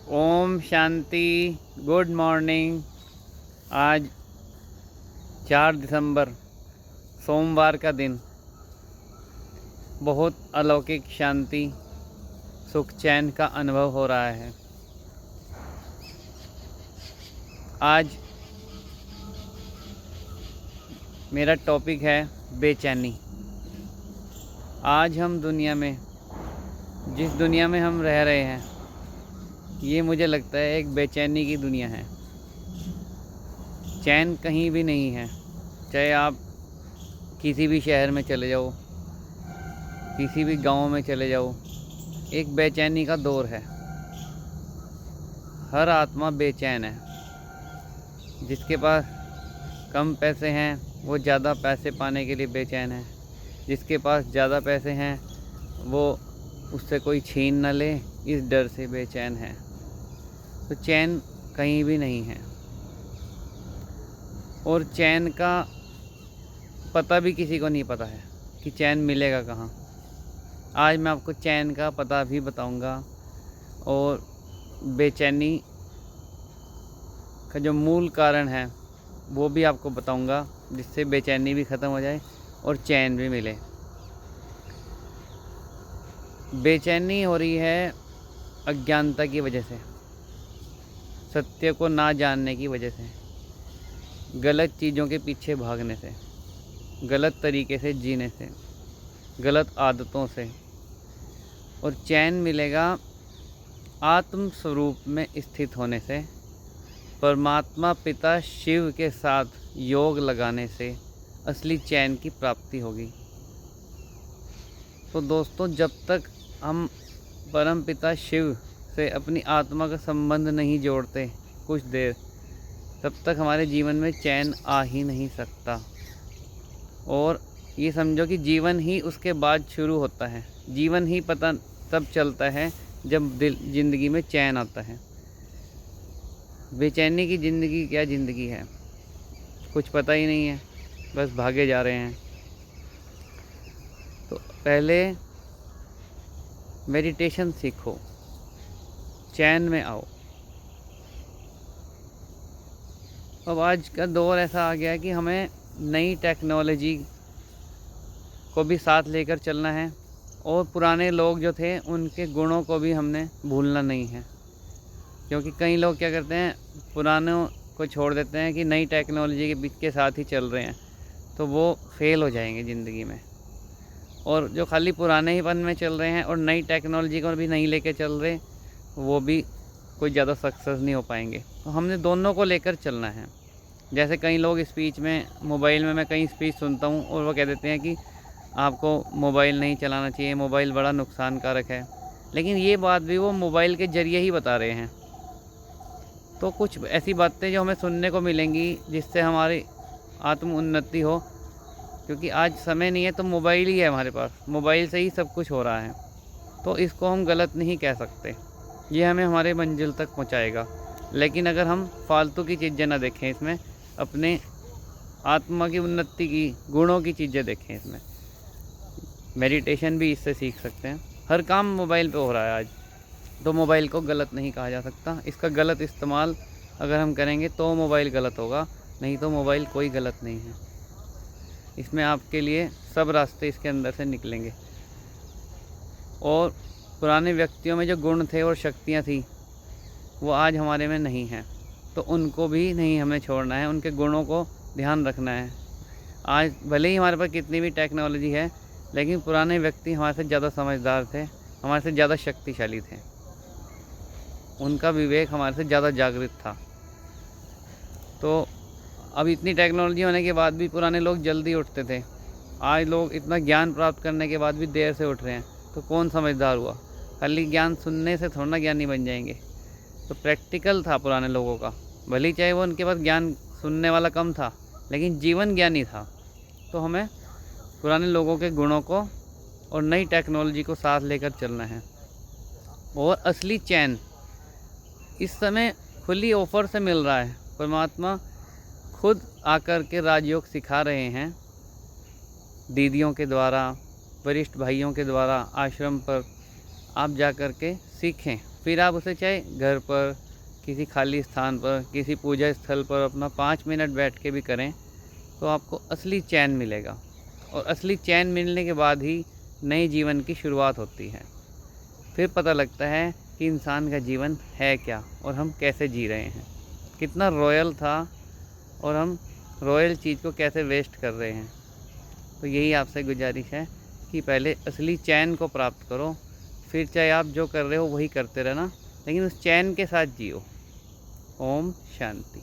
Om Shanti. Good morning. आज 4 दिसंबर सोमवार का दिन। बहुत अलौकिक शांति, सुख, चैन का अनुभव हो रहा है। आज मेरा टॉपिक है बेचैनी। आज हम जिस दुनिया में हम रह रहे हैं, ये मुझे लगता है एक बेचैनी की दुनिया है। चैन कहीं भी नहीं है। चाहे आप किसी भी शहर में चले जाओ, किसी भी गांव में चले जाओ, एक बेचैनी का दौर है। हर आत्मा बेचैन है। जिसके पास कम पैसे हैं वो ज़्यादा पैसे पाने के लिए बेचैन है। जिसके पास ज़्यादा पैसे हैं वो उससे कोई छीन न ले, इस डर से बेचैन है। तो चैन कहीं भी नहीं है। और चैन का पता भी किसी को नहीं पता है कि चैन मिलेगा कहाँ। आज मैं आपको चैन का पता भी बताऊंगा और बेचैनी का जो मूल कारण है वो भी आपको बताऊंगा, जिससे बेचैनी भी ख़त्म हो जाए और चैन भी मिले। बेचैनी हो रही है अज्ञानता की वजह से, सत्य को ना जानने की वजह से, गलत चीज़ों के पीछे भागने से, गलत तरीके से जीने से, गलत आदतों से। और चैन मिलेगा आत्म स्वरूप में स्थित होने से, परमात्मा पिता शिव के साथ योग लगाने से असली चैन की प्राप्ति होगी। तो दोस्तों, जब तक हम परम पिता शिव से अपनी आत्मा का संबंध नहीं जोड़ते कुछ देर, तब तक हमारे जीवन में चैन आ ही नहीं सकता। और ये समझो कि जीवन ही उसके बाद शुरू होता है। जीवन ही पता तब चलता है जब ज़िंदगी में चैन आता है। बेचैनी की ज़िंदगी क्या ज़िंदगी है, कुछ पता ही नहीं है, बस भागे जा रहे हैं। तो पहले मेडिटेशन सीखो, चैन में आओ। अब आज का दौर ऐसा आ गया है कि हमें नई टेक्नोलॉजी को भी साथ लेकर चलना है, और पुराने लोग जो थे उनके गुणों को भी हमने भूलना नहीं है। क्योंकि कई लोग क्या करते हैं, पुरानों को छोड़ देते हैं कि नई टेक्नोलॉजी के बीच के साथ ही चल रहे हैं, तो वो फेल हो जाएंगे ज़िंदगी में। और जो खाली पुराने ही पन में चल रहे हैं और नई टेक्नोलॉजी को भी नहीं लेके चल रहे, वो भी कोई ज़्यादा सक्सेस नहीं हो पाएंगे। तो हमने दोनों को लेकर चलना है। जैसे कई लोग स्पीच में, मोबाइल में मैं कई स्पीच सुनता हूँ और वो कह देते हैं कि आपको मोबाइल नहीं चलाना चाहिए, मोबाइल बड़ा नुकसानकारक है। लेकिन ये बात भी वो मोबाइल के ज़रिए ही बता रहे हैं। तो कुछ ऐसी बातें जो हमें सुनने को मिलेंगी जिससे हमारी आत्म उन्नति हो, क्योंकि आज समय नहीं है तो मोबाइल ही है हमारे पास, मोबाइल से ही सब कुछ हो रहा है। तो इसको हम गलत नहीं कह सकते, ये हमें हमारे मंजिल तक पहुंचाएगा। लेकिन अगर हम फालतू की चीज़ें ना देखें इसमें, अपने आत्मा की उन्नति की, गुणों की चीज़ें देखें इसमें। मेडिटेशन भी इससे सीख सकते हैं। हर काम मोबाइल पे हो रहा है आज, तो मोबाइल को गलत नहीं कहा जा सकता। इसका गलत इस्तेमाल अगर हम करेंगे तो मोबाइल गलत होगा, नहीं तो मोबाइल कोई गलत नहीं है। इसमें आपके लिए सब रास्ते इसके अंदर से निकलेंगे। और पुराने व्यक्तियों में जो गुण थे और शक्तियाँ थी वो आज हमारे में नहीं हैं, तो उनको भी नहीं हमें छोड़ना है, उनके गुणों को ध्यान रखना है। आज भले ही हमारे पास कितनी भी टेक्नोलॉजी है, लेकिन पुराने व्यक्ति हमारे से ज़्यादा समझदार थे, हमारे से ज़्यादा शक्तिशाली थे, उनका विवेक हमारे से ज़्यादा जागृत था। तो अब इतनी टेक्नोलॉजी होने के बाद भी पुराने लोग जल्दी उठते थे। आज लोग इतना ज्ञान प्राप्त करने के बाद भी देर से उठ रहे हैं, तो कौन समझदार हुआ? खाली ज्ञान सुनने से थोड़ा ना ज्ञानी बन जाएंगे। तो प्रैक्टिकल था पुराने लोगों का, भले चाहे वो उनके पास ज्ञान सुनने वाला कम था, लेकिन जीवन ज्ञानी था। तो हमें पुराने लोगों के गुणों को और नई टेक्नोलॉजी को साथ लेकर चलना है। और असली चैन इस समय खुली ऑफर से मिल रहा है। परमात्मा खुद आकर के राजयोग सिखा रहे हैं, दीदियों के द्वारा, वरिष्ठ भाइयों के द्वारा। आश्रम पर आप जा कर के सीखें, फिर आप उसे चाहे घर पर, किसी खाली स्थान पर, किसी पूजा स्थल पर अपना 5 मिनट बैठ के भी करें तो आपको असली चैन मिलेगा। और असली चैन मिलने के बाद ही नए जीवन की शुरुआत होती है। फिर पता लगता है कि इंसान का जीवन है क्या और हम कैसे जी रहे हैं, कितना रॉयल था और हम रॉयल चीज़ को कैसे वेस्ट कर रहे हैं। तो यही आपसे गुजारिश है कि पहले असली चैन को प्राप्त करो, फिर चाहे आप जो कर रहे हो वही करते रहना, लेकिन उस चैन के साथ जियो। ओम शांति।